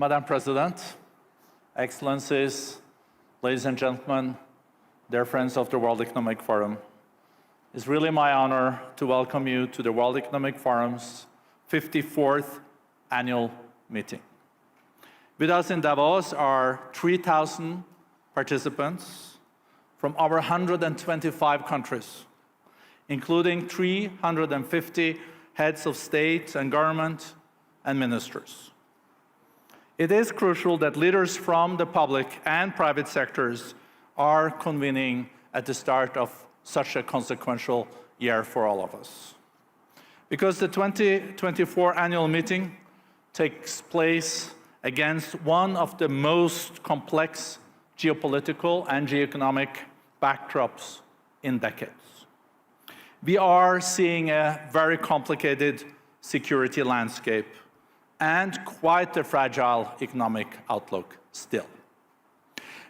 Madam President, Excellencies, ladies and gentlemen, dear friends of the World Economic Forum, it's really my honor to welcome you to the World Economic Forum's 54th annual meeting. With us in Davos are 3,000 participants from over 125 countries, including 350 heads of state and government and ministers. It is crucial that leaders from the public and private sectors are convening at the start of such a consequential year for all of us. Because the 2024 annual meeting takes place against one of the most complex geopolitical and geoeconomic backdrops in decades. We are seeing a very complicated security landscape and quite a fragile economic outlook still.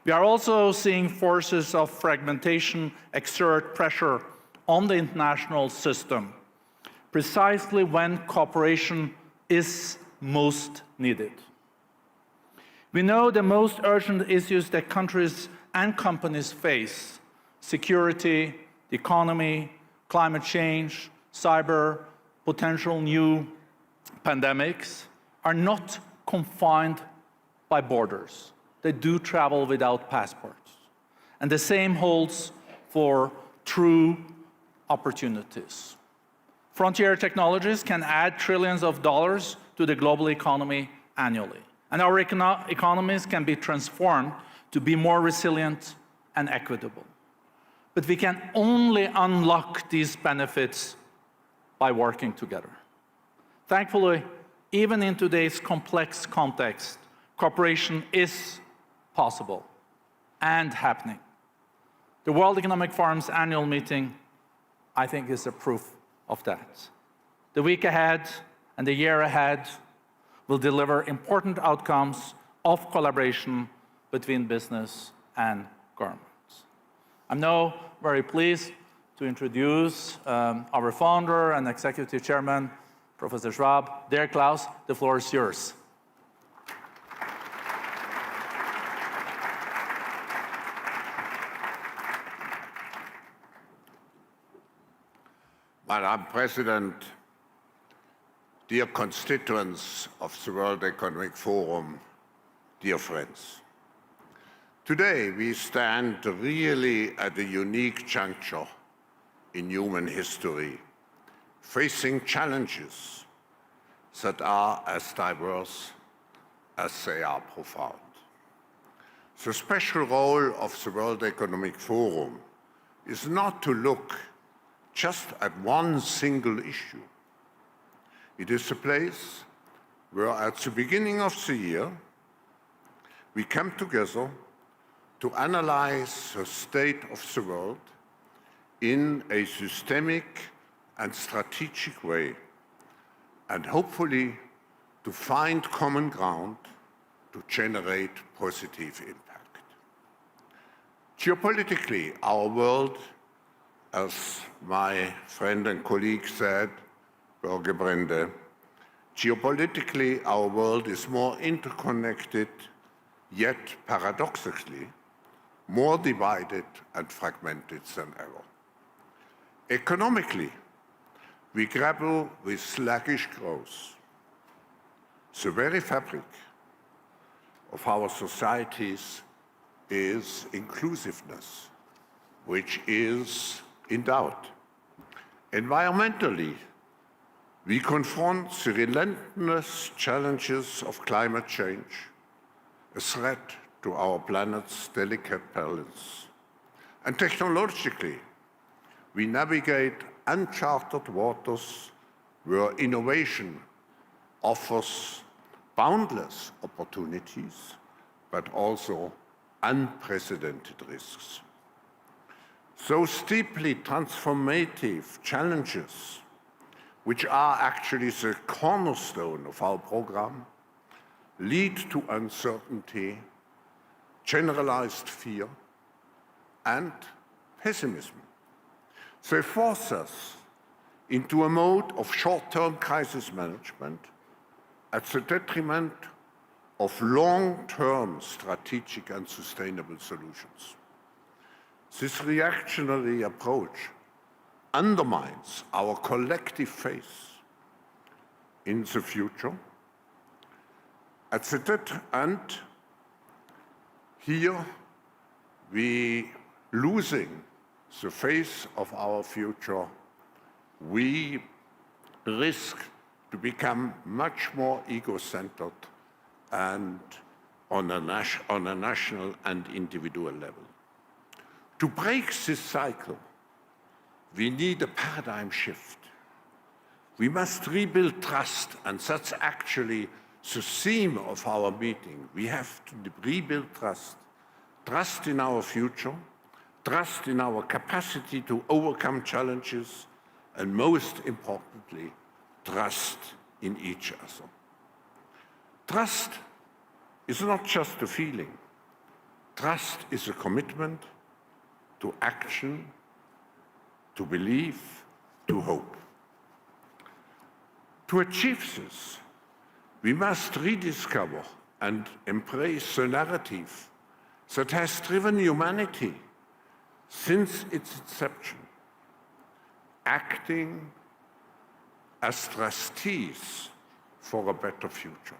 We are also seeing forces of fragmentation exert pressure on the international system, precisely when cooperation is most needed. We know the most urgent issues that countries and companies face: security, the economy, climate change, cyber, potential new pandemics, are not confined by borders. They do travel without passports. And the same holds for true opportunities. Frontier technologies can add trillions of dollars to the global economy annually. And our economies can be transformed to be more resilient and equitable. But we can only unlock these benefits by working together. Thankfully, even in today's complex context, cooperation is possible and happening. The World Economic Forum's annual meeting, I think, is a proof of that. The week ahead and the year ahead will deliver important outcomes of collaboration between business and governments. I'm now very pleased to introduce our founder and executive chairman, Professor Schwab. Dear Klaus, the floor is yours. Madam President, dear constituents of the World Economic Forum, dear friends. Today we stand really at a unique juncture in human history, facing challenges that are as diverse as they are profound. The special role of the World Economic Forum is not to look just at one single issue. It is a place where at the beginning of the year, we come together to analyze the state of the world in a systemic and strategic way, and hopefully to find common ground to generate positive impact. Geopolitically, our world, as my friend and colleague said, Børge Brende, geopolitically, our world is more interconnected, yet paradoxically, more divided and fragmented than ever. Economically, we grapple with sluggish growth. The very fabric of our societies is inclusiveness, which is in doubt. Environmentally, we confront the relentless challenges of climate change, a threat to our planet's delicate balance. And technologically, we navigate uncharted waters where innovation offers boundless opportunities, but also unprecedented risks. So steeply transformative challenges, which are actually the cornerstone of our program, lead to uncertainty, generalized fear, and pessimism. They force us into a mode of short-term crisis management at the detriment of long-term strategic and sustainable solutions. This reactionary approach undermines our collective faith in the future. At the end, here we losing the face of our future, we risk to become much more ego-centered and on a national and individual level. To break this cycle, we need a paradigm shift. We must rebuild trust, and that's actually the theme of our meeting. We have to rebuild trust. Trust in our future, trust in our capacity to overcome challenges, and most importantly, trust in each other. Trust is not just a feeling. Trust is a commitment to action, to belief, to hope. To achieve this, we must rediscover and embrace the narrative that has driven humanity since its inception, acting as trustees for a better future.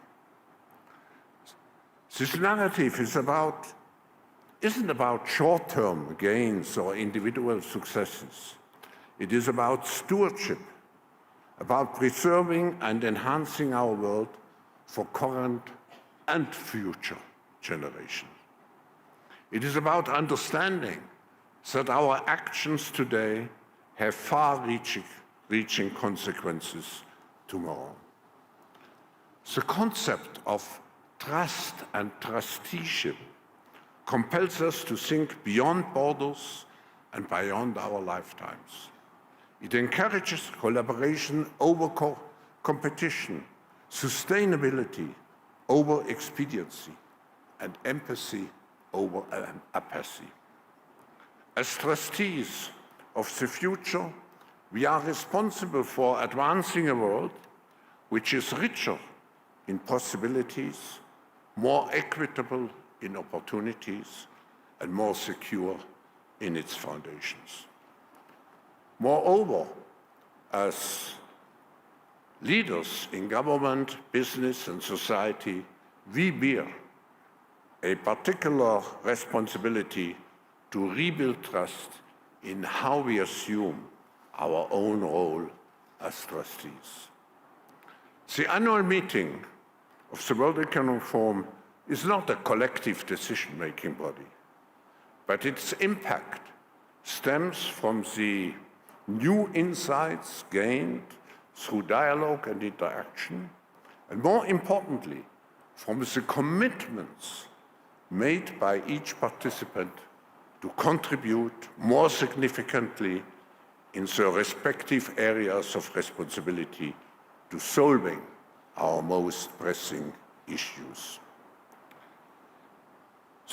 This narrative isn't about short-term gains or individual successes. It is about stewardship, about preserving and enhancing our world for current and future generations. It is about understanding that our actions today have far-reaching consequences tomorrow. The concept of trust and trusteeship compels us to think beyond borders and beyond our lifetimes. It encourages collaboration over competition, sustainability over expediency, and empathy over apathy. As trustees of the future, we are responsible for advancing a world which is richer in possibilities, more equitable in opportunities, and more secure in its foundations. Moreover, as leaders in government, business, and society, we bear a particular responsibility to rebuild trust in how we assume our own role as trustees. The annual meeting of the World Economic Forum is not a collective decision-making body, but its impact stems from the new insights gained through dialogue and interaction, and more importantly, from the commitments made by each participant to contribute more significantly in their respective areas of responsibility to solving our most pressing issues.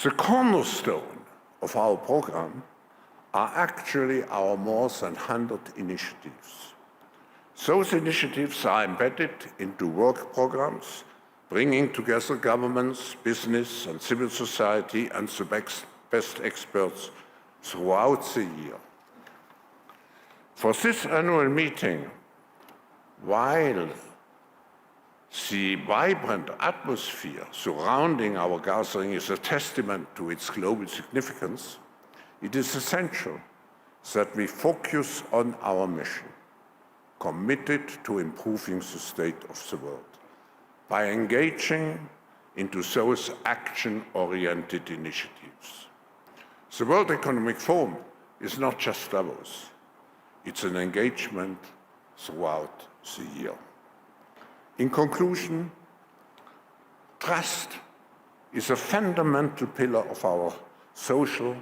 The cornerstone of our program are actually our more than 100 initiatives. Those initiatives are embedded into work programs, bringing together governments, business, and civil society and the best experts throughout the year. For this annual meeting, while the vibrant atmosphere surrounding our gathering is a testament to its global significance, it is essential that we focus on our mission, committed to improving the state of the world, by engaging into those action-oriented initiatives. The World Economic Forum is not just Davos. It's an engagement throughout the year. In conclusion, trust is a fundamental pillar of our social,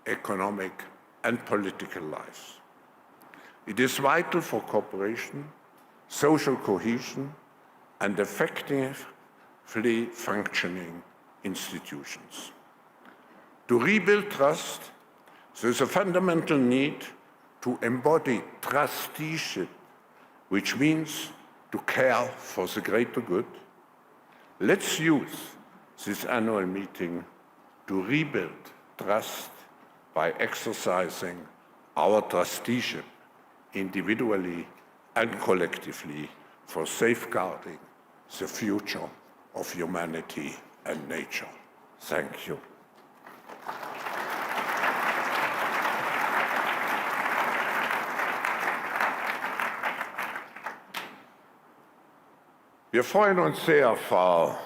economic, and political lives. It is vital for cooperation, social cohesion, and effectively functioning institutions. To rebuild trust, there is a fundamental need to embody trusteeship, which means to care for the greater good. Let's use this annual meeting to rebuild trust by exercising our trusteeship individually and collectively for safeguarding the future of humanity and nature. Thank you. Wir freuen uns sehr, Frau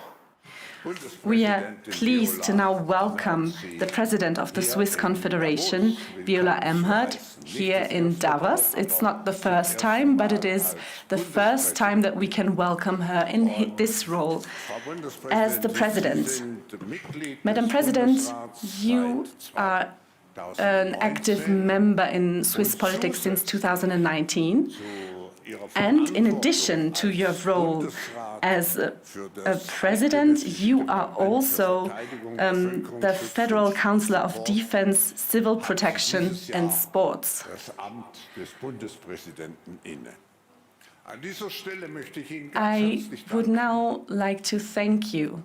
We are pleased to now welcome the President of the Swiss Confederation, Viola Amherd, here in Davos. It's not the first time, but it is the first time that we can welcome her in this role as the President. Madam President, you are an active member in Swiss politics since 2019. And in addition to your role as a president, you are also the Federal Counselor of Defense, Civil Protection and Sports. I would now like to thank you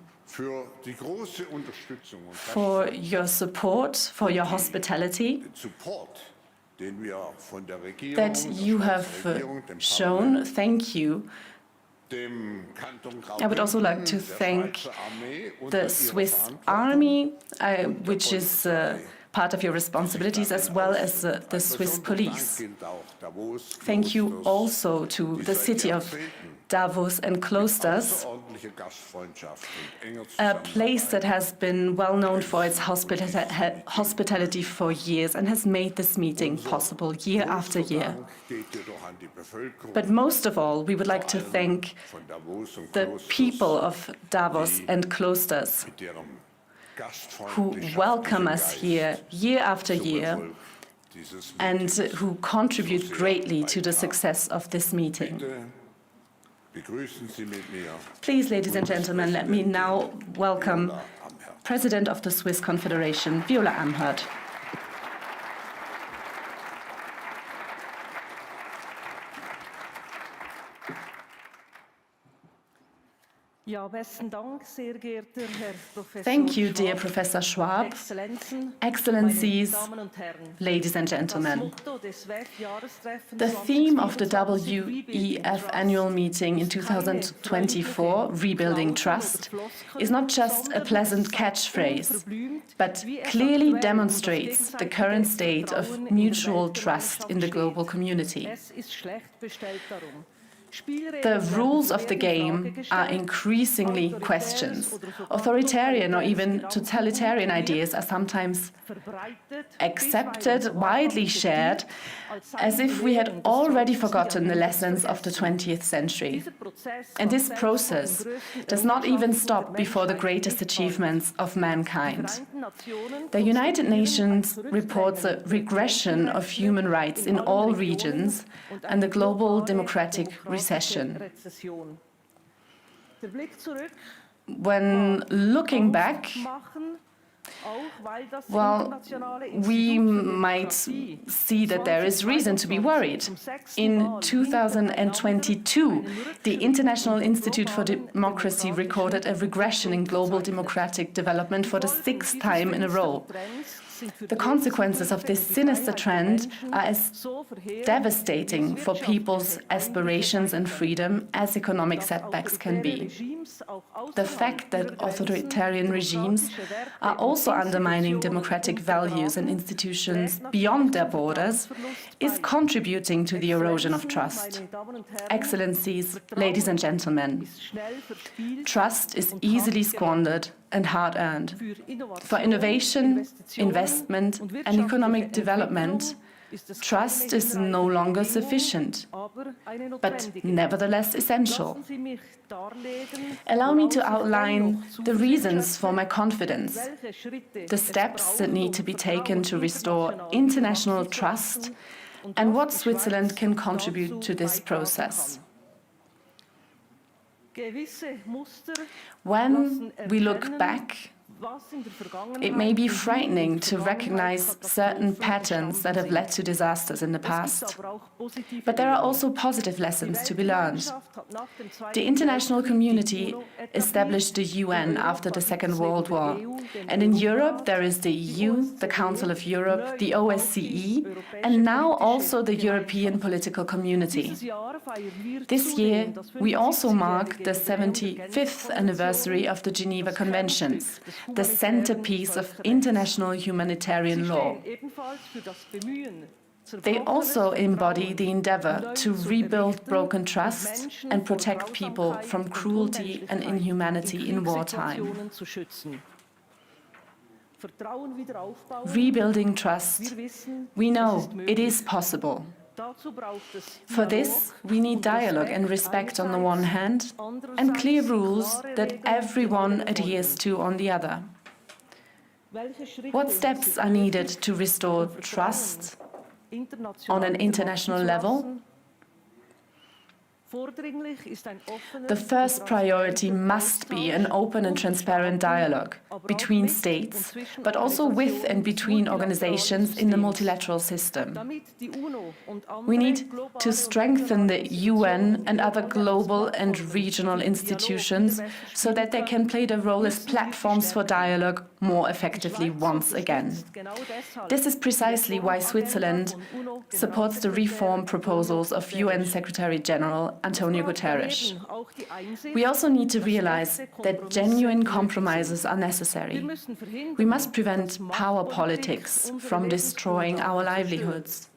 for your support, for your hospitality that you have shown. Thank you. I would also like to thank the Swiss Army, which is part of your responsibilities, as well as the Swiss police. Thank you also to the city of Davos and Klosters, a place that has been well known for its hospitality for years and has made this meeting possible year after year. But most of all, we would like to thank the people of Davos and Klosters who welcome us here year after year and who contribute greatly to the success of this meeting. Please, ladies and gentlemen, let me now welcome President of the Swiss Confederation, Viola Amherd. Thank you, dear Professor Schwab, Excellencies, ladies and gentlemen. The theme of the WEF annual meeting in 2024, Rebuilding Trust, is not just a pleasant catchphrase, but clearly demonstrates the current state of mutual trust in the global community. The rules of the game are increasingly questioned. Authoritarian or even totalitarian ideas are sometimes accepted, widely shared, as if we had already forgotten the lessons of the 20th century. And this process does not even stop before the greatest achievements of mankind. The United Nations reports a regression of human rights in all regions and the global democratic recession. When looking back, well, we might see that there is reason to be worried. In 2022, the International Institute for Democracy recorded a regression in global democratic development for the 6th time in a row. The consequences of this sinister trend are as devastating for people's aspirations and freedom as economic setbacks can be. The fact that authoritarian regimes are also undermining democratic values and institutions beyond their borders is contributing to the erosion of trust. Excellencies, ladies and gentlemen, trust is easily squandered and hard-earned. For innovation, investment and economic development, trust is no longer sufficient, but nevertheless essential. Allow me to outline the reasons for my confidence, the steps that need to be taken to restore international trust, and what Switzerland can contribute to this process. When we look back It may be frightening to recognize certain patterns that have led to disasters in the past, but there are also positive lessons to be learned. The international community established the UN after the Second World War, and in Europe there is the EU, the Council of Europe, the OSCE, and now also the European Political Community. This year, we also mark the 75th anniversary of the Geneva Conventions, the centerpiece of international humanitarian law. They also embody the endeavor to rebuild broken trust and protect people from cruelty and inhumanity in wartime. Rebuilding trust. We know it is possible. For this, we need dialogue and respect on the one hand, and clear rules that everyone adheres to on the other. What steps are needed to restore trust on an international level? The first priority must be an open and transparent dialogue between states, but also with and between organizations in the multilateral system. We need to strengthen the UN and other global and regional institutions so that they can play their role as platforms for dialogue more effectively once again. This is precisely why Switzerland supports the reform proposals of UN Secretary-General Antonio Guterres. We also need to realize that genuine compromises are necessary. We must prevent power politics from destroying our livelihoods.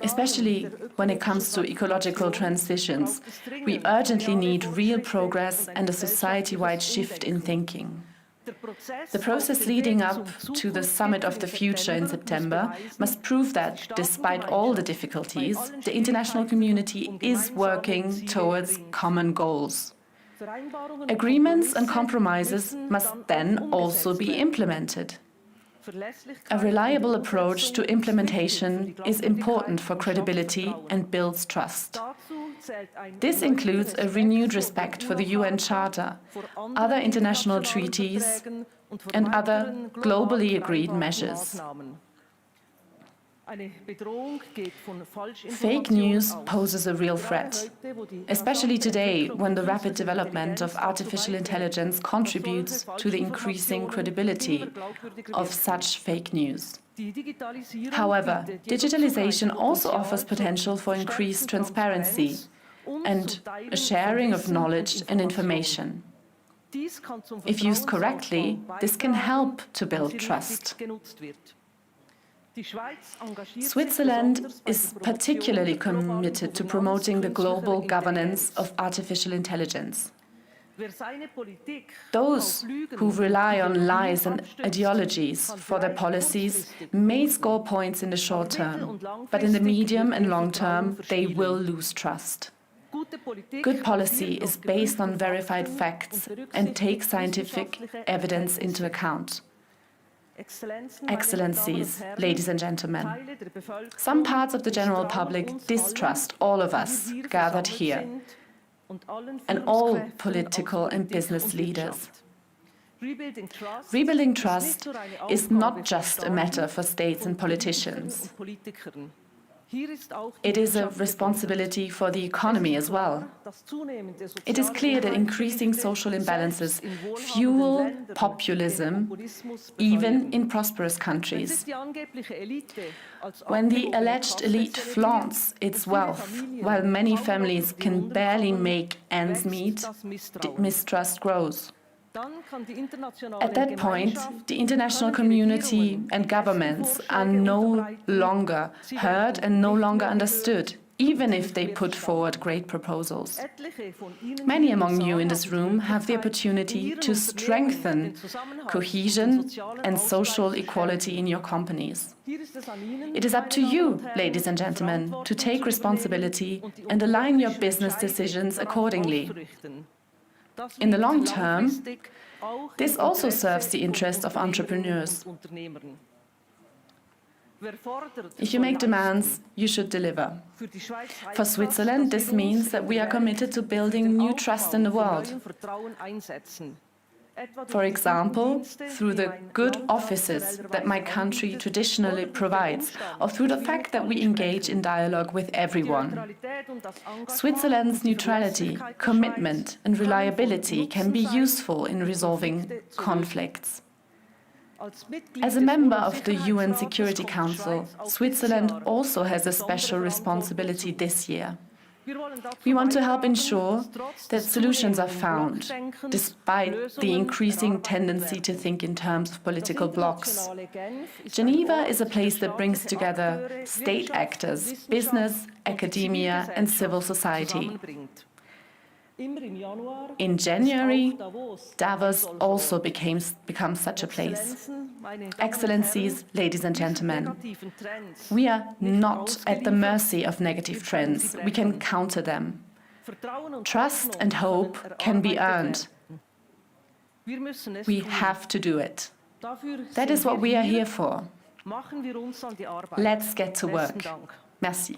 Especially when it comes to ecological transitions, we urgently need real progress and a society-wide shift in thinking. The process leading up to the Summit of the Future in September must prove that, despite all the difficulties, the international community is working towards common goals. Agreements and compromises must then also be implemented. A reliable approach to implementation is important for credibility and builds trust. This includes a renewed respect for the UN Charter, other international treaties, and other globally agreed measures. Fake news poses a real threat, especially today when the rapid development of artificial intelligence contributes to the increasing credibility of such fake news. However, digitalization also offers potential for increased transparency and a sharing of knowledge and information. If used correctly, this can help to build trust. Switzerland is particularly committed to promoting the global governance of artificial intelligence. Those who rely on lies and ideologies for their policies may score points in the short term, but in the medium and long term, they will lose trust. Good policy is based on verified facts and takes scientific evidence into account. Excellencies, ladies and gentlemen, some parts of the general public distrust all of us gathered here and all political and business leaders. Rebuilding trust is not just a matter for states and politicians. It is a responsibility for the economy as well. It is clear that increasing social imbalances fuel populism, even in prosperous countries. When the alleged elite flaunts its wealth, while many families can barely make ends meet, mistrust grows. At that point, the international community and governments are no longer heard and no longer understood, even if they put forward great proposals. Many among you in this room have the opportunity to strengthen cohesion and social equality in your companies. It is up to you, ladies and gentlemen, to take responsibility and align your business decisions accordingly. In the long term, this also serves the interest of entrepreneurs. If you make demands, you should deliver. For Switzerland, this means that we are committed to building new trust in the world. For example, through the good offices that my country traditionally provides, or through the fact that we engage in dialogue with everyone. Switzerland's neutrality, commitment and reliability can be useful in resolving conflicts. As a member of the UN Security Council, Switzerland also has a special responsibility this year. We want to help ensure that solutions are found, despite the increasing tendency to think in terms of political blocs. Geneva is a place that brings together state actors, business, academia and civil society. In January, Davos also becomes such a place. Excellencies, ladies and gentlemen, we are not at the mercy of negative trends. We can counter them. Trust and hope can be earned. We have to do it. That is what we are here for. Let's get to work. Merci.